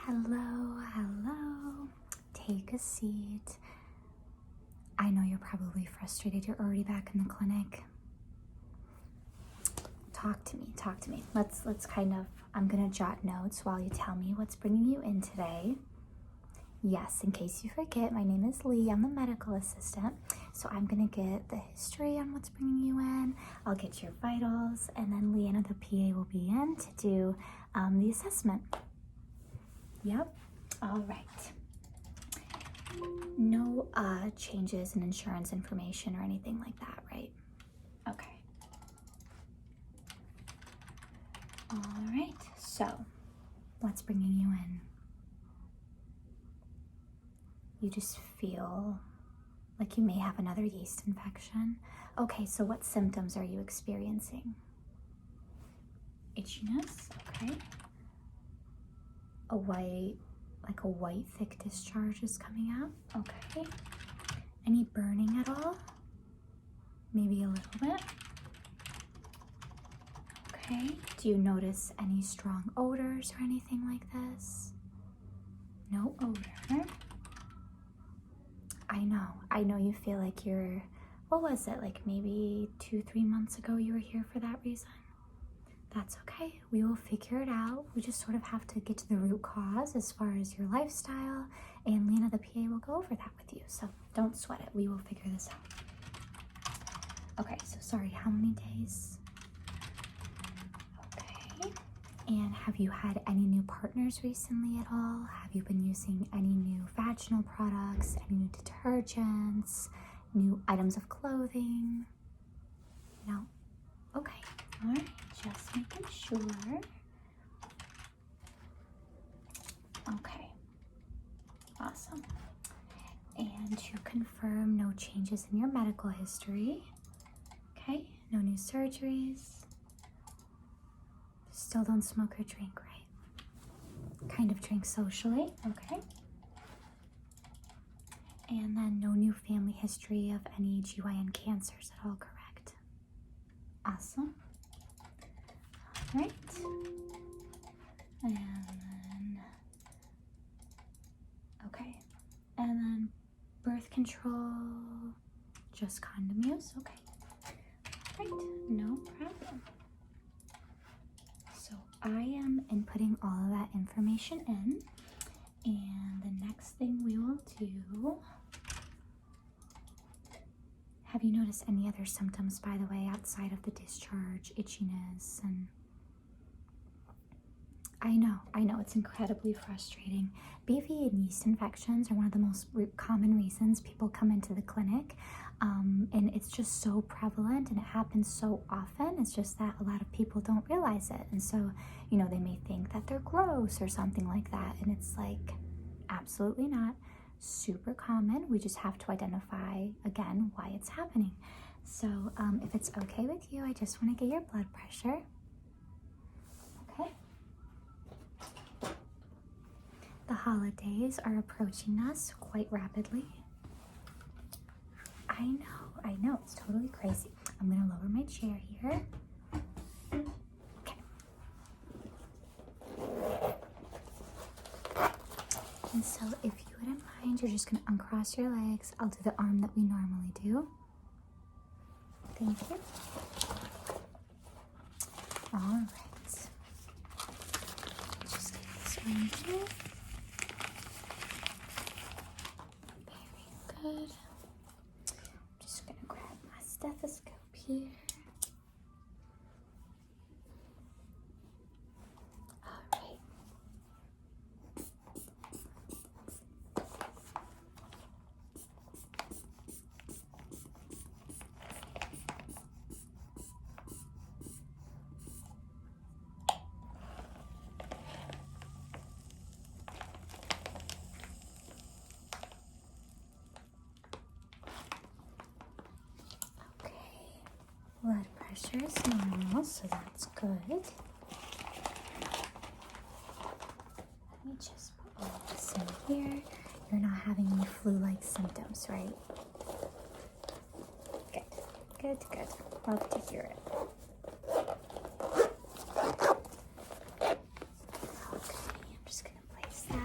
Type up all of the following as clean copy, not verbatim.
Hello, hello. Take a seat. I know you're probably frustrated. You're already back in the clinic. Talk to me. Let's kind of, I'm gonna jot notes while you tell me what's bringing you in today. Yes, in case you forget, my name is Lee. I'm the medical assistant. So I'm gonna get the history on what's bringing you in. I'll get your vitals, and then Leanna, the PA, will be in to do the assessment. Yep. All right. No changes in insurance information or anything like that, right? Okay. All right. So, what's bringing you in? You just feel like you may have another yeast infection. Okay, so what symptoms are you experiencing? Itchiness, okay. A white thick discharge is coming out, okay. Any burning at all? Maybe a little bit. Okay, do you notice any strong odors or anything like this? No odor. I know you feel like you're, what was it, like maybe 2-3 months ago you were here for that reason? That's okay, we will figure it out. We just sort of have to get to the root cause as far as your lifestyle, and Lena, the PA, will go over that with you, so don't sweat it, we will figure this out. Okay, so sorry, how many days? Okay, and have you had any new partners recently at all? Have you been using any new vaginal products, any new detergents, new items of clothing? No? Okay, all right, just making sure. Okay, awesome. And to confirm, no changes in your medical history. Okay, no new surgeries. Still don't smoke or drink, right? Kind of drink socially, okay. And then no new family history of any GYN cancers at all, correct? Awesome. All right. And then, okay. And then birth control, just condom use, okay. All right, no problem. So I am inputting all of that information in, and the next thing we will do, have you noticed any other symptoms, by the way, outside of the discharge, itchiness, and I know it's incredibly frustrating. BV and yeast infections are one of the most common reasons people come into the clinic, and it's just so prevalent and it happens so often. It's just that a lot of people don't realize it, and so, you know, they may think that they're gross or something like that, and it's like, absolutely not. Super common. We just have to identify, again, why it's happening. So if it's okay with you, I just want to get your blood pressure. Okay. The holidays are approaching us quite rapidly. I know, it's totally crazy. I'm gonna lower my chair here. Okay. And so if you wouldn't mind, you're just gonna uncross your legs. I'll do the arm that we normally do. Thank you. All right. Just take this one here. Very good. I'm just gonna grab my stethoscope here. All right. Blood pressure is normal, so that's good. Let me just put all this in here. You're not having any flu-like symptoms, right? Good. Love to hear it. Okay, I'm just gonna place that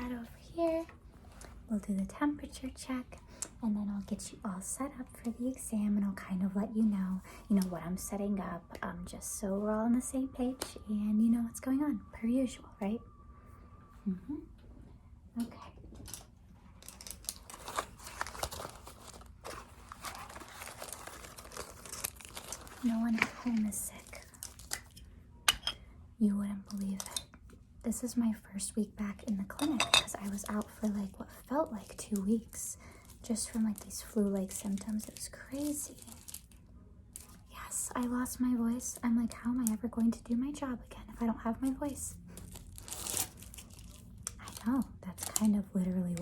do the temperature check, and then I'll get you all set up for the exam, and I'll kind of let you know what I'm setting up, just so we're all on the same page and you know what's going on, per usual, right? Okay. No one at home is sick. You wouldn't believe it. This is my first week back in the clinic because I was out for like what felt like 2 weeks just from like these flu-like symptoms. It was crazy. Yes, I lost my voice. I'm like, how am I ever going to do my job again if I don't have my voice? I know, that's kind of literally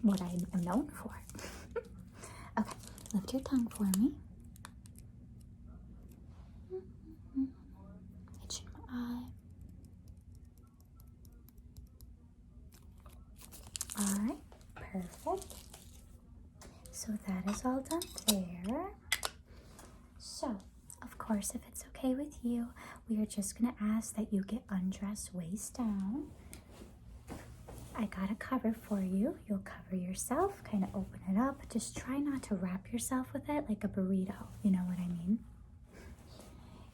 what I am known for. Okay, lift your tongue for me. Itching my eye. Alright, perfect. So that is all done there. So, of course, if it's okay with you, we are just going to ask that you get undressed waist down. I got a cover for you. You'll cover yourself, kind of open it up. Just try not to wrap yourself with it like a burrito. You know what I mean?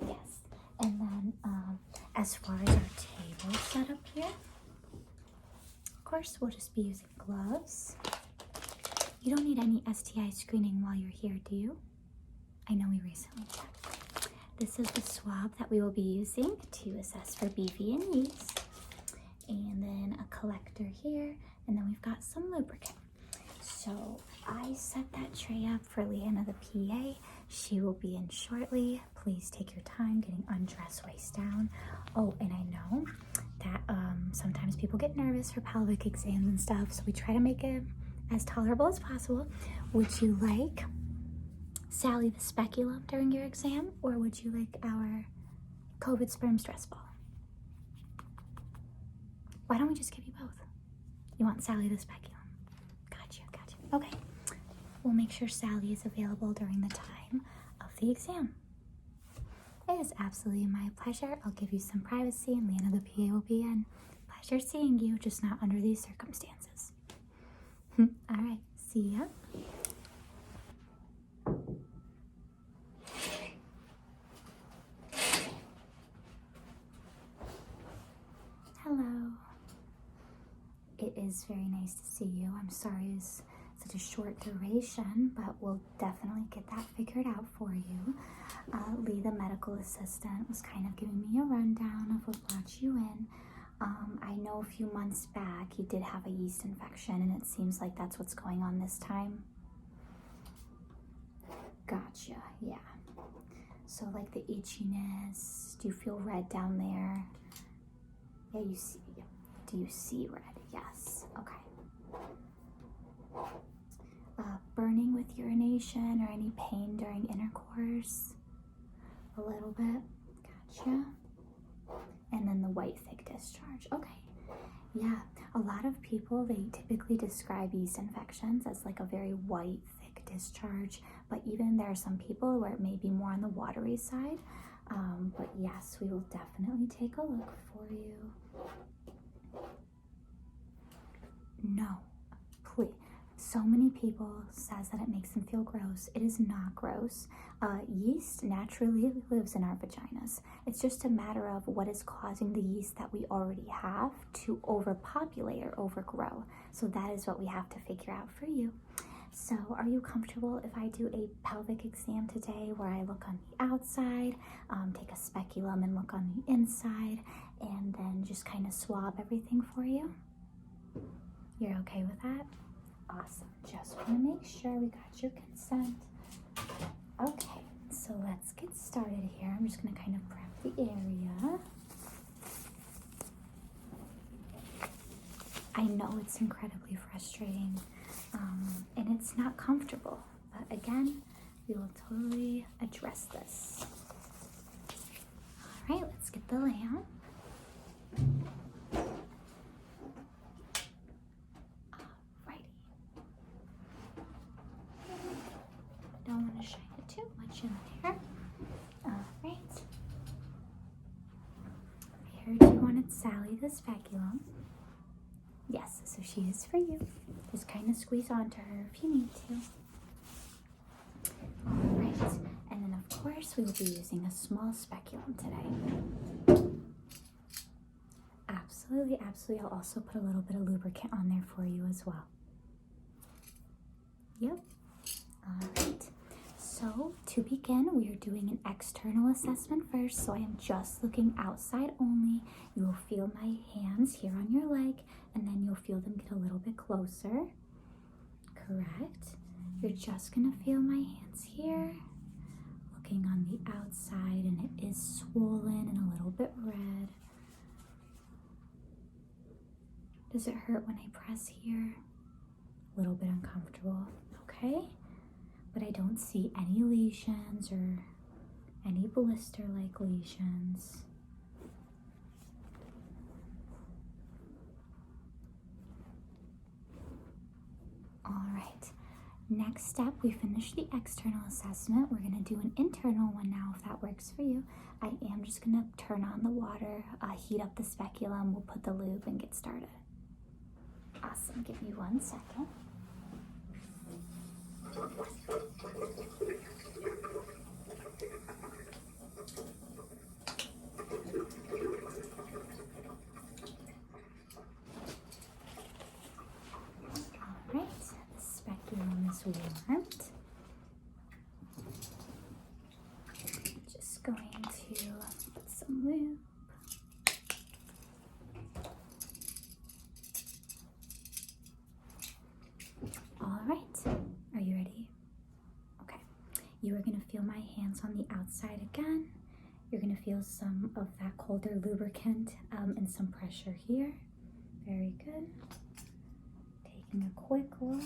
Yes. And then as far as our table set up here, of course, we'll just be using gloves. You don't need any STI screening while you're here, do you? I know we recently checked. This is the swab that we will be using to assess for BV and yeast. And then a collector here, and then we've got some lubricant. So I set that tray up for Leanna, the PA. She will be in shortly. Please take your time getting undressed waist down. Oh, and I know that sometimes people get nervous for pelvic exams and stuff, so we try to make it as tolerable as possible. Would you like Sally the speculum during your exam, or would you like our COVID sperm stress ball? Why don't we just give you both? You want Sally the speculum? Gotcha. Okay. We'll make sure Sally is available during the time of the exam. It is absolutely my pleasure. I'll give you some privacy, and Leanna the PA will be in. Pleasure seeing you, just not under these circumstances. All right, see ya. Hello. It is very nice to see you. I'm sorry it's such a short duration, but we'll definitely get that figured out for you. Lee, the medical assistant, was kind of giving me a rundown of what brought you in. I know a few months back you did have a yeast infection, and it seems like that's what's going on this time. Gotcha, yeah. So like the itchiness, do you feel red down there? Yeah, you see. Do you see red? Yes. Okay. Burning with urination or any pain during intercourse? A little bit. Gotcha. And then the white thick discharge. Okay. Yeah. A lot of people, they typically describe yeast infections as like a very white thick discharge, but even there are some people where it may be more on the watery side. But yes, we will definitely take a look for you. No, please. So many people says that it makes them feel gross. It is not gross. Yeast naturally lives in our vaginas. It's just a matter of what is causing the yeast that we already have to overpopulate or overgrow. So that is what we have to figure out for you. So are you comfortable if I do a pelvic exam today where I look on the outside, take a speculum and look on the inside, and then just kind of swab everything for you? You're okay with that? Awesome. Just want to make sure we got your consent. Okay, so let's get started here. I'm just going to kind of prep the area. I know it's incredibly frustrating, and it's not comfortable, but again, we will totally address this. All right, let's get the lamp. Don't want to shine it too much in there. All right. I heard you wanted Sally the speculum. Yes, so she is for you. Just kind of squeeze onto her if you need to. All right, and then of course we will be using a small speculum today. Absolutely, absolutely. I'll also put a little bit of lubricant on there for you as well. Yep. All right. So to begin, we are doing an external assessment first. So I am just looking outside only. You will feel my hands here on your leg, and then you'll feel them get a little bit closer. Correct. You're just gonna feel my hands here, looking on the outside, and it is swollen and a little bit red. Does it hurt when I press here? A little bit uncomfortable, okay? But I don't see any lesions or any blister-like lesions. All right, next step, we finished the external assessment. We're gonna do an internal one now, if that works for you. I am just gonna turn on the water, heat up the speculum, we'll put the lube and get started. Awesome, give me 1 second. Alright, the speculum is warmed. Just going to put some lube. Alright, are you ready? Okay, you are going to feel my hands on the outside again. You're going to feel some of that colder lubricant and some pressure here. Very good. Taking a quick look.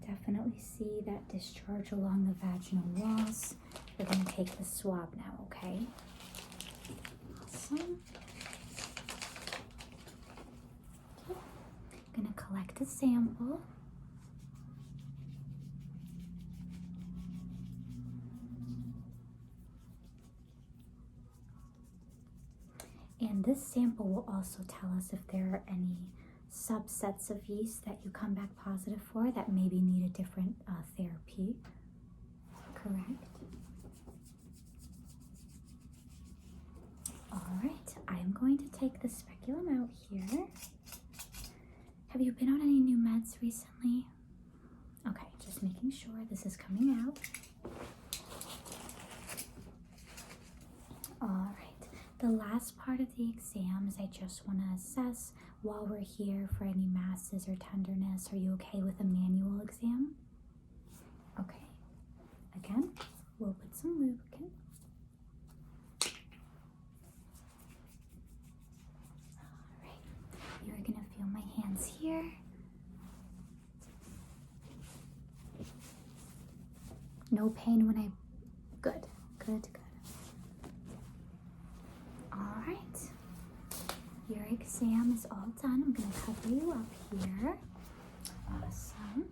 Definitely see that discharge along the vaginal walls. We're going to take the swab now, okay? Awesome. Okay. Going to collect a sample. And this sample will also tell us if there are any subsets of yeast that you come back positive for that maybe need a different therapy. Correct. All right, I'm going to take the speculum out here. Have you been on any new meds recently? Okay, just making sure this is coming out. All right. The last part of the exam is I just want to assess while we're here for any masses or tenderness. Are you okay with a manual exam? Okay. Again, we'll put some lubricant. All right. You're going to feel my hands here. No pain when I... Good, good, good. All right, your exam is all done. I'm going to cover you up here. Awesome.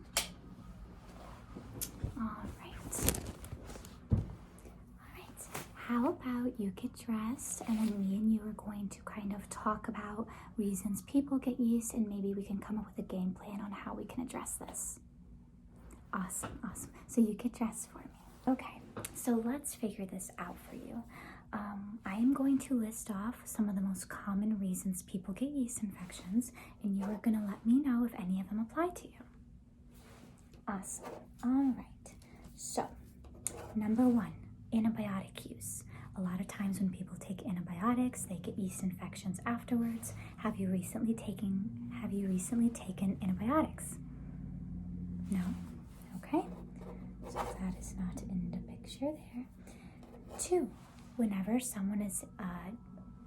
All right. All right. How about you get dressed, and then me and you are going to kind of talk about reasons people get yeast, and maybe we can come up with a game plan on how we can address this. Awesome, awesome. So you get dressed for me. Okay, so let's figure this out for you. I am going to list off some of the most common reasons people get yeast infections, and you are going to let me know if any of them apply to you. Awesome. All right. So, number 1, antibiotic use. A lot of times when people take antibiotics, they get yeast infections afterwards. Have you recently taken antibiotics? No? Okay. So that is not in the picture there. 2, whenever someone is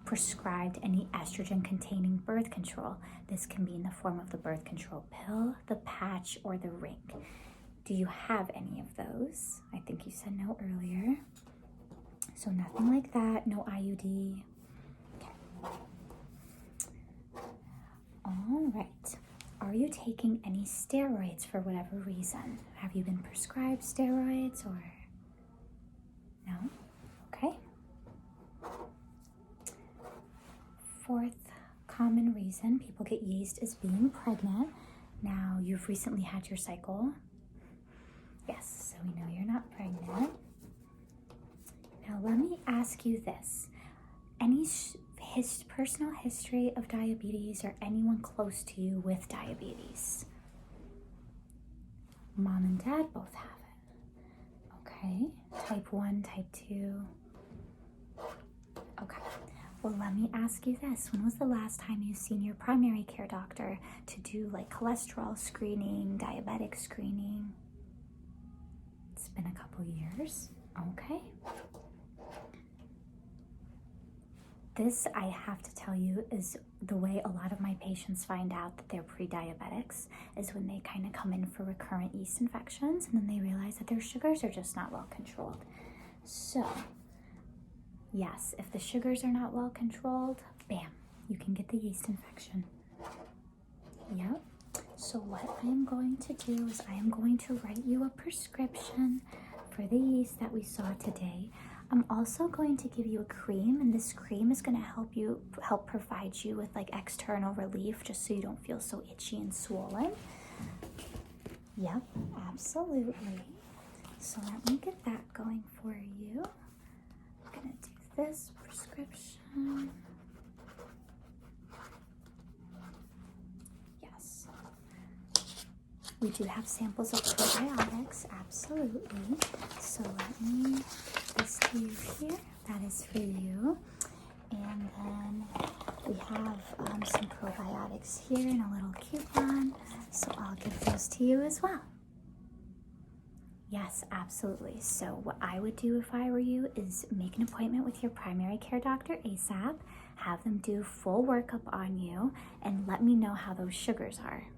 prescribed any estrogen-containing birth control, this can be in the form of the birth control pill, the patch, or the ring. Do you have any of those? I think you said no earlier. So nothing like that, no IUD. Okay. All right. Are you taking any steroids for whatever reason? Have you been prescribed steroids or no? Okay. 4th common reason people get yeast is being pregnant. Now, you've recently had your cycle. Yes, so we know you're not pregnant. Now, let me ask you this. Any personal history of diabetes or anyone close to you with diabetes? Mom and dad both have it. Okay. Type 1, type 2. Okay. Well, let me ask you this. When was the last time you've seen your primary care doctor to do like cholesterol screening, diabetic screening? It's been a couple years. Okay. This, I have to tell you, is the way a lot of my patients find out that they're pre-diabetics, is when they kind of come in for recurrent yeast infections and then they realize that their sugars are just not well controlled. So, yes, if the sugars are not well controlled, bam, you can get the yeast infection. Yep. So what I am going to do is I am going to write you a prescription for the yeast that we saw today. I'm also going to give you a cream, and this cream is going to help provide you with like external relief, just so you don't feel so itchy and swollen. Yep, absolutely. So let me get that going for you. I'm going to do this prescription. Yes. We do have samples of probiotics, absolutely. So let me this to you here. That is for you. And then we have some probiotics here in a little coupon. So I'll give those to you as well. Yes, absolutely. So what I would do if I were you is make an appointment with your primary care doctor ASAP, have them do full workup on you, and let me know how those sugars are.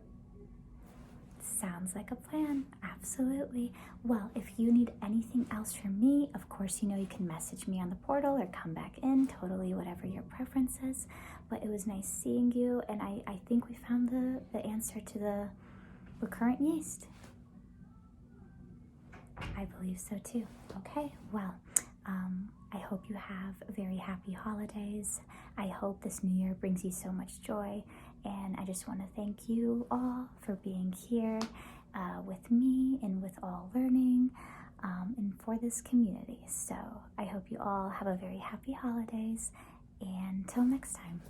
Sounds like a plan. Absolutely. Well, if you need anything else from me, of course, you know you can message me on the portal or come back in, totally whatever your preference is. But it was nice seeing you, and I think we found the answer to the recurrent yeast. I believe so too. Okay, well, I hope you have very happy holidays. I hope this new year brings you so much joy. And I just want to thank you all for being here with me and with All Learning and for this community. So I hope you all have a very happy holidays. And until next time.